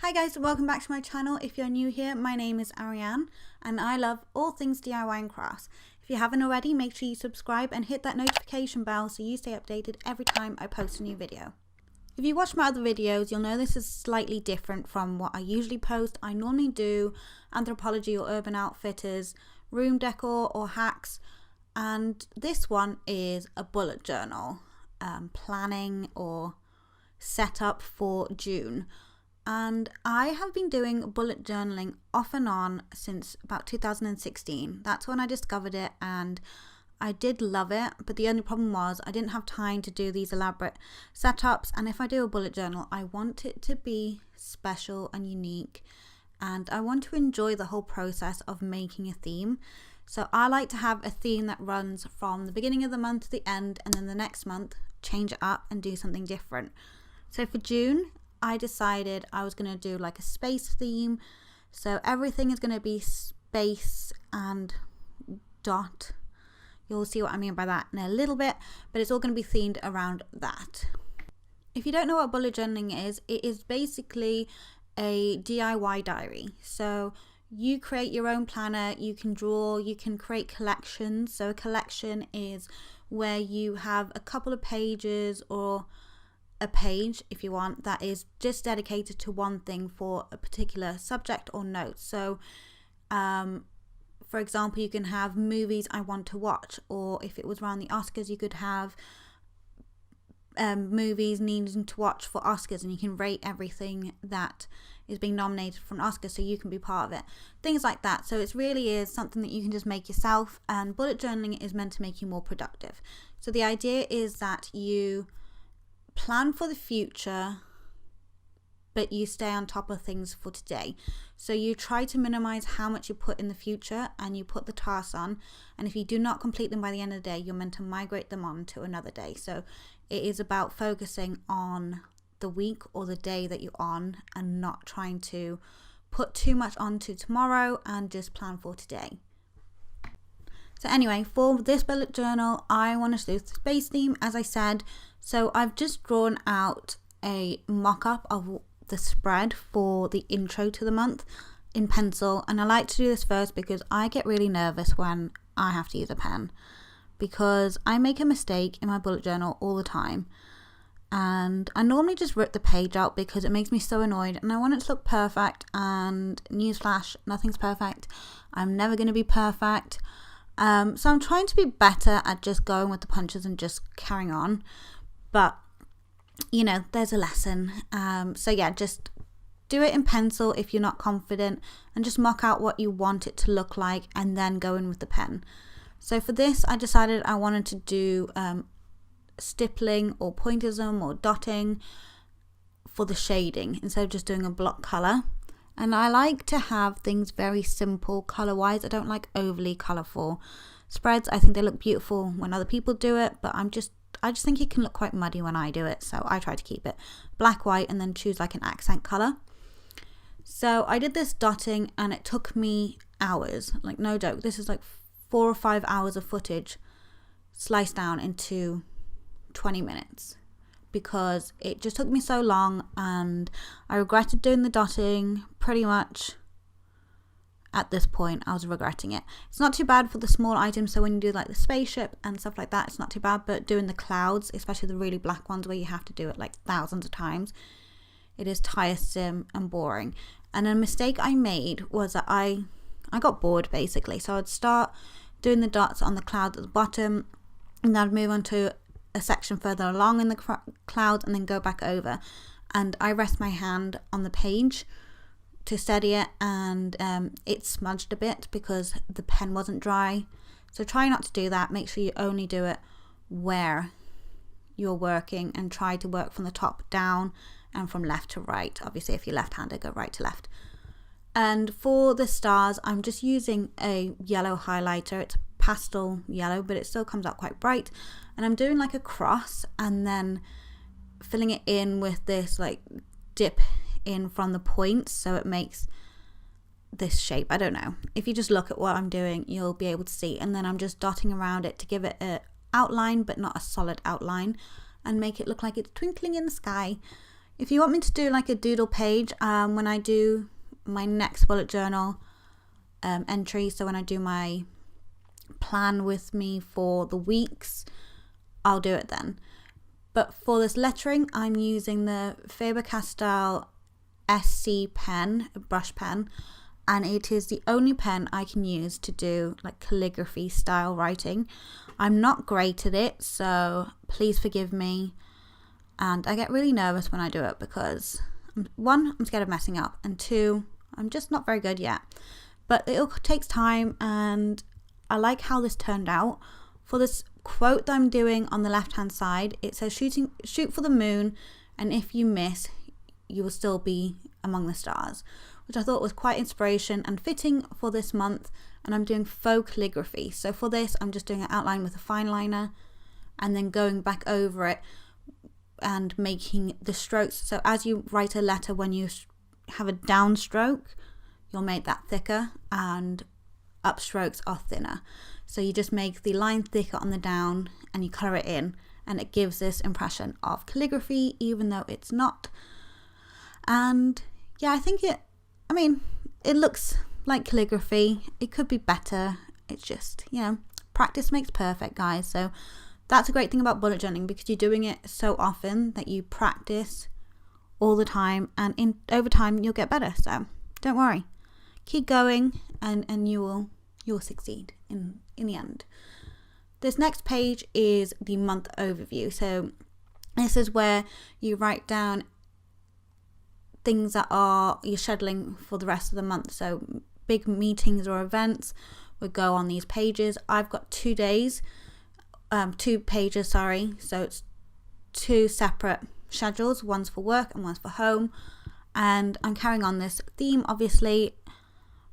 Hi guys, welcome back to my channel. If you're new here, my name is Arianne and I love all things DIY and crafts. If you haven't already, make sure you subscribe and hit that notification bell so you stay updated every time I post a new video. If you watch my other videos, you'll know this is slightly different from what I usually post. I normally do anthropology or urban outfitters, room decor or hacks, and this one is a bullet journal, planning or setup for June. And I have been doing bullet journaling off and on since about 2016. That's when I discovered it and I did love it, but the only problem was I didn't have time to do these elaborate setups, and if I do a bullet journal, I want it to be special and unique, and I want to enjoy the whole process of making a theme. So I like to have a theme that runs from the beginning of the month to the end, and then the next month change it up and do something different. So for June, I decided I was going to do like a space theme. So everything is going to be space and dot. You'll see what I mean by that in a little bit, but it's all going to be themed around that. If you don't know what bullet journaling is, it is basically a DIY diary. So you create your own planner, you can draw, you can create collections. So a collection is where you have a couple of pages or a page, if you want, that is just dedicated to one thing for a particular subject or note. So for example, you can have movies I want to watch, or if it was around the Oscars, you could have movies needing to watch for Oscars, and you can rate everything that is being nominated for an Oscar so you can be part of it, things like that. So it really is something that you can just make yourself, and bullet journaling is meant to make you more productive. So the idea is that you plan for the future, but you stay on top of things for today. So you try to minimize how much you put in the future, and you put the tasks on, and if you do not complete them by the end of the day, you're meant to migrate them on to another day. So it is about focusing on the week or the day that you're on, and not trying to put too much onto tomorrow, and just plan for today. So anyway, for this bullet journal, I want to do the space theme, as I said. So I've just drawn out a mock-up of the spread for the intro to the month in pencil, and I like to do this first because I get really nervous when I have to use a pen, because I make a mistake in my bullet journal all the time, and I normally just rip the page out because it makes me so annoyed and I want it to look perfect. And newsflash, nothing's perfect. I'm never going to be perfect. So I'm trying to be better at just going with the punches and just carrying on. But, you know, there's a lesson. So yeah, just do it in pencil if you're not confident, and just mock out what you want it to look like and then go in with the pen. So for this, I decided I wanted to do stippling or pointillism or dotting for the shading instead of just doing a block color. And I like to have things very simple color-wise. I don't like overly colorful spreads. I think they look beautiful when other people do it, but I just think it can look quite muddy when I do it. So I try to keep it black, white, and then choose like an accent color. So I did this dotting and it took me hours, like no joke. This is like 4 or 5 hours of footage sliced down into 20 minutes. Because it just took me so long, and I regretted doing the dotting pretty much. At this point, I was regretting it. It's not too bad for the small items, so when you do like the spaceship and stuff like that, it's not too bad, but doing the clouds, especially the really black ones where you have to do it like thousands of times, it is tiresome and boring. And a mistake I made was that I got bored basically. So I'd start doing the dots on the cloud at the bottom, and then I'd move on to a section further along in the cloud and then go back over, and I rest my hand on the page to steady it, and it smudged a bit because the pen wasn't dry. So try not to do that. Make sure you only do it where you're working, and try to work from the top down and from left to right. Obviously if you're left-handed, go right to left. And for the stars, I'm just using a yellow highlighter. It's pastel yellow, but it still comes out quite bright, and I'm doing like a cross and then filling it in with this like dip in from the points, so it makes this shape. I don't know, if you just look at what I'm doing you'll be able to see. And then I'm just dotting around it to give it an outline, but not a solid outline, and make it look like it's twinkling in the sky. If you want me to do like a doodle page, when I do my next bullet journal entry, so when I do my plan with me for the weeks, I'll do it then. But for this lettering, I'm using the Faber-Castell SC pen, a brush pen, and it is the only pen I can use to do like calligraphy style writing. I'm not great at it, so please forgive me. And I get really nervous when I do it because, one, I'm scared of messing up, and two, I'm just not very good yet. But it all takes time, and I like how this turned out. For this quote that I'm doing on the left hand side, it says shoot for the moon, and if you miss, you will still be among the stars, which I thought was quite inspiration and fitting for this month. And I'm doing faux calligraphy, so for this I'm just doing an outline with a fine liner and then going back over it and making the strokes. So as you write a letter, when you have a downstroke, you'll make that thicker and upstrokes are thinner. So you just make the line thicker on the down and you colour it in, and it gives this impression of calligraphy even though it's not. And yeah, I think it looks like calligraphy. It could be better. It's just, practice makes perfect, guys. So that's a great thing about bullet journaling, because you're doing it so often that you practice all the time, and over time you'll get better. So don't worry, keep going, and you'll succeed in the end. This next page is the month overview. So this is where you write down things that you're scheduling for the rest of the month. So big meetings or events would go on these pages. I've got 2 pages, so it's 2 separate schedules, one's for work and one's for home, and I'm carrying on this theme obviously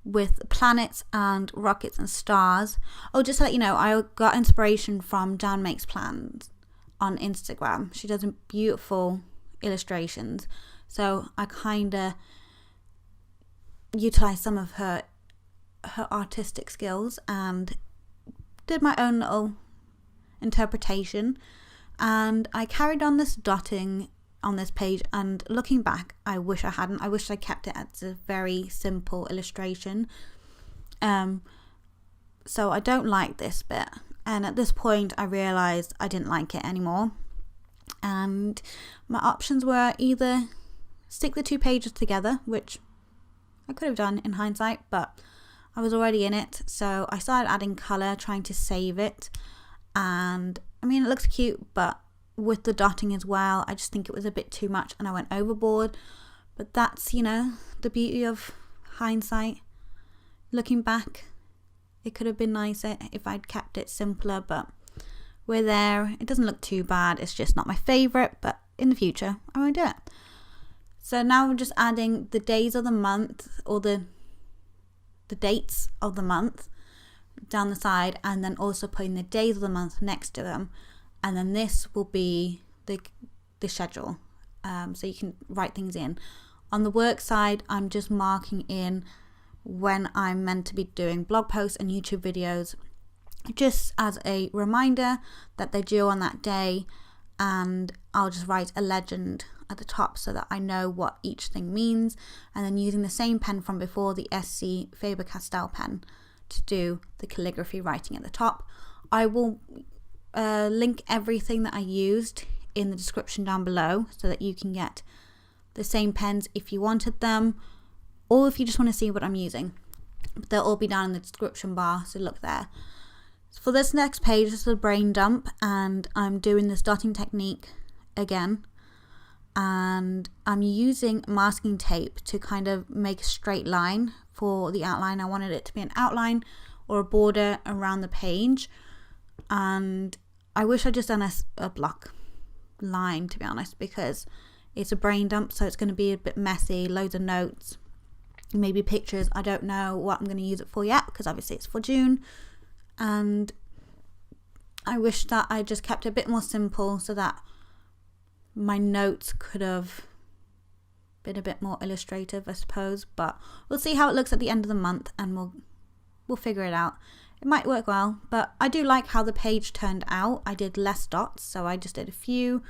with planets and rockets and stars. Oh, just to let you know, I got inspiration from Jan Makes Plans on Instagram. She does beautiful illustrations, so I kind of utilized some of her artistic skills and did my own little interpretation, and I carried on this dotting on this page. And looking back, I wish I hadn't. I wish I kept it as a very simple illustration. So I don't like this bit, and at this point I realized I didn't like it anymore, and my options were either stick the 2 pages together, which I could have done in hindsight, but I was already in it, so I started adding color, trying to save it. And it looks cute, but with the dotting as well, I just think it was a bit too much and I went overboard. But that's, the beauty of hindsight. Looking back, it could have been nicer if I'd kept it simpler, but we're there. It doesn't look too bad. It's just not my favorite, but in the future, I won't do it. So now we're just adding the days of the month, or the dates of the month down the side, and then also putting the days of the month next to them. And then this will be the schedule, so you can write things in. On the work side, I'm just marking in when I'm meant to be doing blog posts and YouTube videos, just as a reminder that they're due on that day, and I'll just write a legend at the top so that I know what each thing means, and then using the same pen from before, the SC Faber-Castell pen, to do the calligraphy writing at the top. I will link everything that I used in the description down below so that you can get the same pens if you wanted them, or if you just want to see what I'm using. They'll all be down in the description bar, so look there. For this next page, this is a brain dump, and I'm doing this dotting technique again, and I'm using masking tape to kind of make a straight line for the outline. I wanted it to be an outline or a border around the page, and I wish I'd just done a block line, to be honest, because it's a brain dump, so it's going to be a bit messy, loads of notes, maybe pictures. I don't know what I'm going to use it for yet, because obviously it's for June, and I wish that I just kept it a bit more simple so that my notes could have been a bit more illustrative, I suppose. But we'll see how it looks at the end of the month, and we'll figure it out. It might work well, but I do like how the page turned out. I did less dots, so I just did a few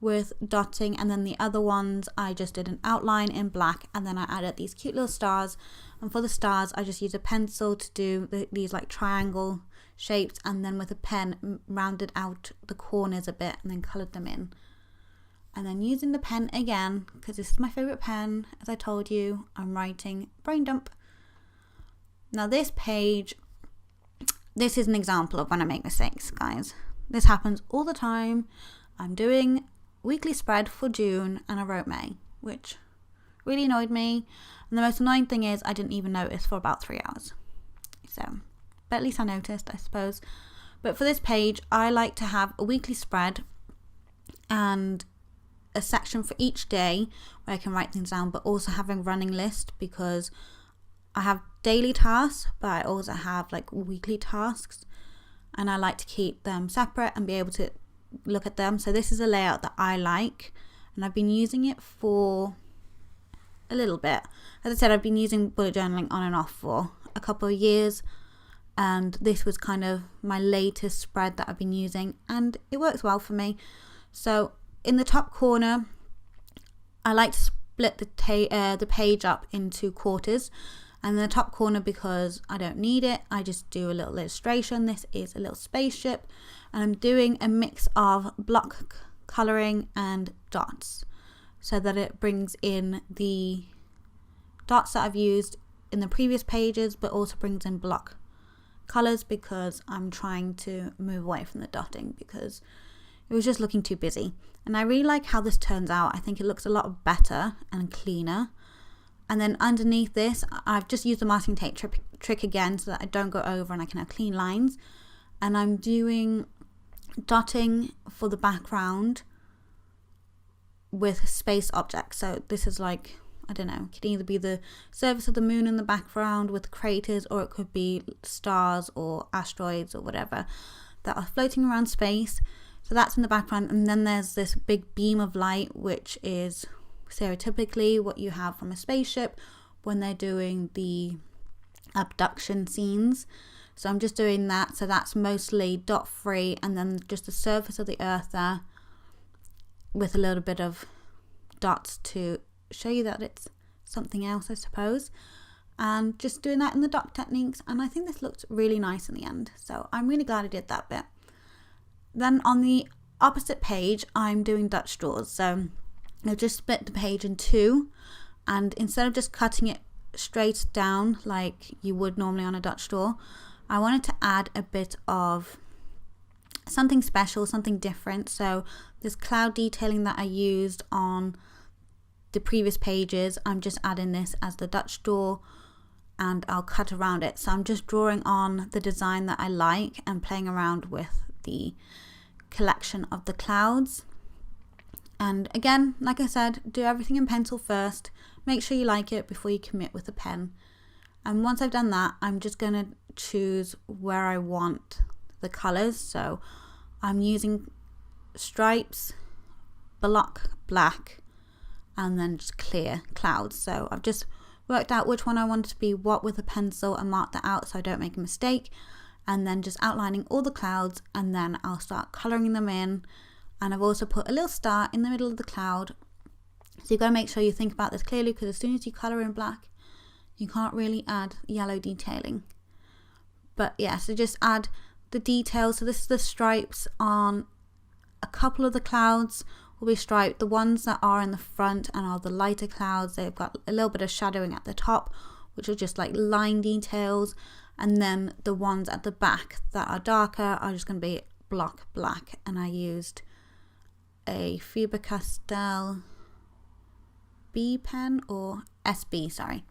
with dotting, and then the other ones I just did an outline in black, and then I added these cute little stars. And for the stars I just used a pencil to do these like triangle shapes, and then with a pen rounded out the corners a bit and then coloured them in. And then using the pen again, because this is my favourite pen, as I told you, I'm writing brain dump. Now this page, this is an example of when I make mistakes, guys. This happens all the time. I'm doing weekly spread for June and I wrote May, which really annoyed me. And the most annoying thing is I didn't even notice for about 3 hours. So, but at least I noticed, I suppose. But for this page, I like to have a weekly spread and a section for each day where I can write things down, but also having a running list, because I have daily tasks, but I also have like weekly tasks, and I like to keep them separate and be able to look at them. So this is a layout that I like, and I've been using it for a little bit. As I said, I've been using bullet journaling on and off for a couple of years, and this was kind of my latest spread that I've been using, and it works well for me. So in the top corner, I like to split the page up into quarters, and in the top corner, because I don't need it, I just do a little illustration. This is a little spaceship, and I'm doing a mix of block colouring and dots, so that it brings in the dots that I've used in the previous pages, but also brings in block colours, because I'm trying to move away from the dotting because it was just looking too busy. And I really like how this turns out. I think it looks a lot better and cleaner. And then underneath this, I've just used the masking tape trick again, so that I don't go over and I can have clean lines. And I'm doing dotting for the background with space objects. So this is like, I don't know, it can either be the surface of the moon in the background with craters, or it could be stars or asteroids or whatever that are floating around space. So that's in the background. And then there's this big beam of light, which is stereotypically what you have from a spaceship when they're doing the abduction scenes. So I'm just doing that. So that's mostly dot free, and then just the surface of the earth there with a little bit of dots to show you that it's something else, I suppose. And just doing that in the dot techniques, and I think this looked really nice in the end. So I'm really glad I did that bit. Then on the opposite page, I'm doing Dutch drawers. So I've just split the page in two, and instead of just cutting it straight down like you would normally on a Dutch drawer, I wanted to add a bit of something special, something different. So this cloud detailing that I used on the previous pages, I'm just adding this as the Dutch drawer, and I'll cut around it. So I'm just drawing on the design that I like and playing around with the collection of the clouds. And again, like I said, do everything in pencil first. Make sure you like it before you commit with a pen. And once I've done that, I'm just going to choose where I want the colours. So I'm using stripes, block black, and then just clear clouds. So I've just worked out which one I want to be what with a pencil and marked that out so I don't make a mistake. And then just outlining all the clouds, and then I'll start colouring them in. And I've also put a little star in the middle of the cloud. So you've got to make sure you think about this clearly, because as soon as you colour in black, you can't really add yellow detailing. But yeah, so just add the details. So this is the stripes on a couple of the clouds will be striped. The ones that are in the front and are the lighter clouds, they've got a little bit of shadowing at the top, which are just like line details. And then the ones at the back that are darker are just going to be block black. And I used a Faber-Castell B pen, or SB, sorry.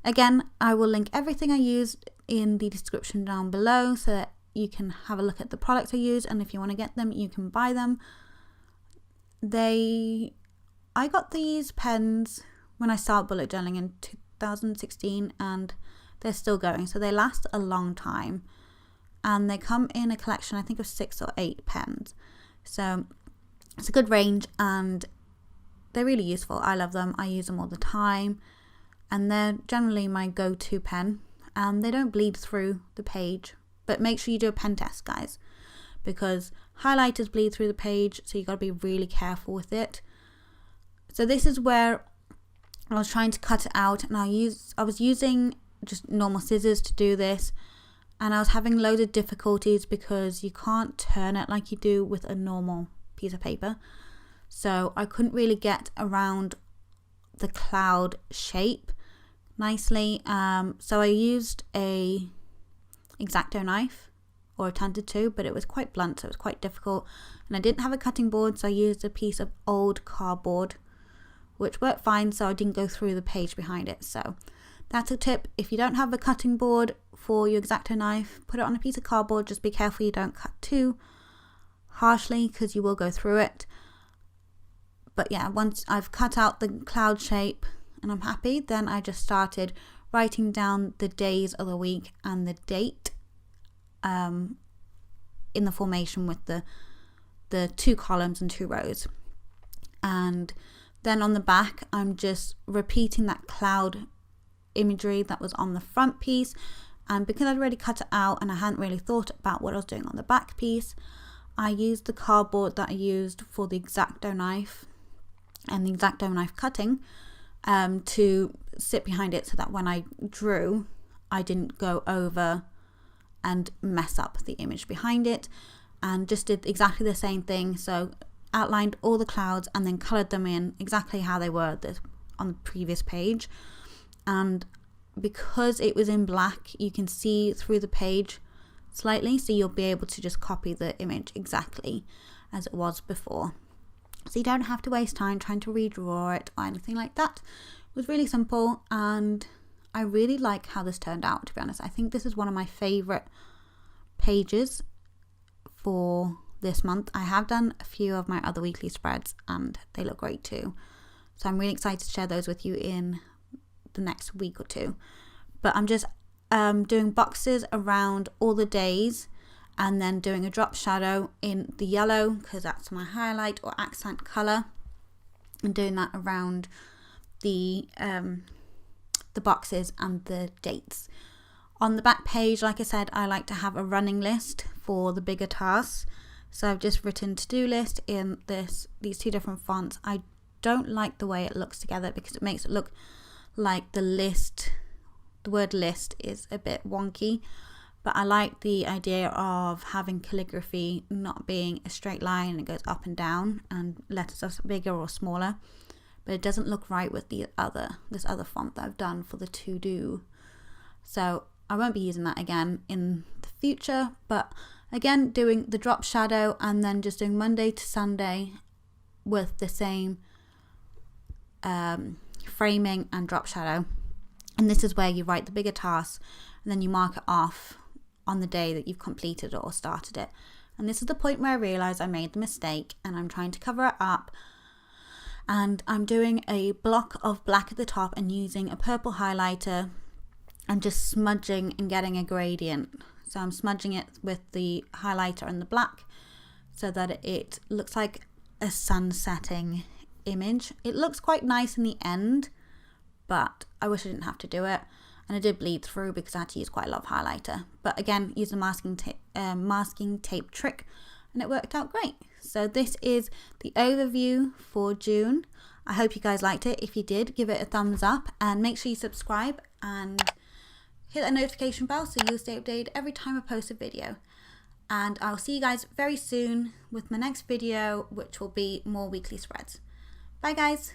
Again, I will link everything I used in the description down below so that you can have a look at the products I use, and if you want to get them, you can buy them. I got these pens when I started bullet journaling in 2016, and they're still going, so they last a long time, and they come in a collection I think of 6 or 8 pens, so it's a good range and they're really useful. I love them. I use them all the time, and they're generally my go-to pen, and they don't bleed through the page. But make sure you do a pen test, guys, because highlighters bleed through the page, so you've got to be really careful with it. So this is where I was trying to cut it out, and I was using just normal scissors to do this, and I was having loads of difficulties because you can't turn it like you do with a normal piece of paper. So I couldn't really get around the cloud shape nicely. So I used a X-Acto knife, or attempted to, but it was quite blunt, so it was quite difficult. And I didn't have a cutting board, so I used a piece of old cardboard, which worked fine, so I didn't go through the page behind it. So that's a tip. If you don't have a cutting board for your X-Acto knife, put it on a piece of cardboard. Just be careful you don't cut too harshly, because you will go through it. But yeah, once I've cut out the cloud shape and I'm happy, then I just started writing down the days of the week and the date in the formation with the 2 columns and 2 rows. And then on the back, I'm just repeating that cloud imagery that was on the front piece. And because I'd already cut it out and I hadn't really thought about what I was doing on the back piece, I used the cardboard that I used for the X-Acto knife and the X-Acto knife cutting to sit behind it, so that when I drew, I didn't go over and mess up the image behind it. And just did exactly the same thing. So outlined all the clouds and then coloured them in exactly how they were on the previous page. And because it was in black, you can see through the page slightly, so you'll be able to just copy the image exactly as it was before. So you don't have to waste time trying to redraw it or anything like that. It was really simple, and I really like how this turned out, to be honest. I think this is one of my favourite pages for this month. I have done a few of my other weekly spreads and they look great too. So I'm really excited to share those with you in the next week or two. But I'm just doing boxes around all the days, and then doing a drop shadow in the yellow, because that's my highlight or accent colour, and doing that around the boxes and the dates. On the back page, like I said, I like to have a running list for the bigger tasks. So I've just written to-do list in these 2 different fonts. I don't like the way it looks together because it makes it look like the word list is a bit wonky. But I like the idea of having calligraphy not being a straight line and it goes up and down, and letters are bigger or smaller. But it doesn't look right with this other font that I've done for the to-do. So I won't be using that again in the future. But again, doing the drop shadow and then just doing Monday to Sunday with the same framing and drop shadow. And this is where you write the bigger tasks and then you mark it off on the day that you've completed it or started it. And this is the point where I realised I made the mistake, and I'm trying to cover it up. And I'm doing a block of black at the top and using a purple highlighter and just smudging and getting a gradient. So I'm smudging it with the highlighter and the black so that it looks like a sun setting image. It looks quite nice in the end, but I wish I didn't have to do it. And it did bleed through because I had to use quite a lot of highlighter. But again, use a masking tape trick, and it worked out great. So this is the overview for June. I hope you guys liked it. If you did, give it a thumbs up and make sure you subscribe and hit that notification bell so you'll stay updated every time I post a video. And I'll see you guys very soon with my next video, which will be more weekly spreads. Bye guys.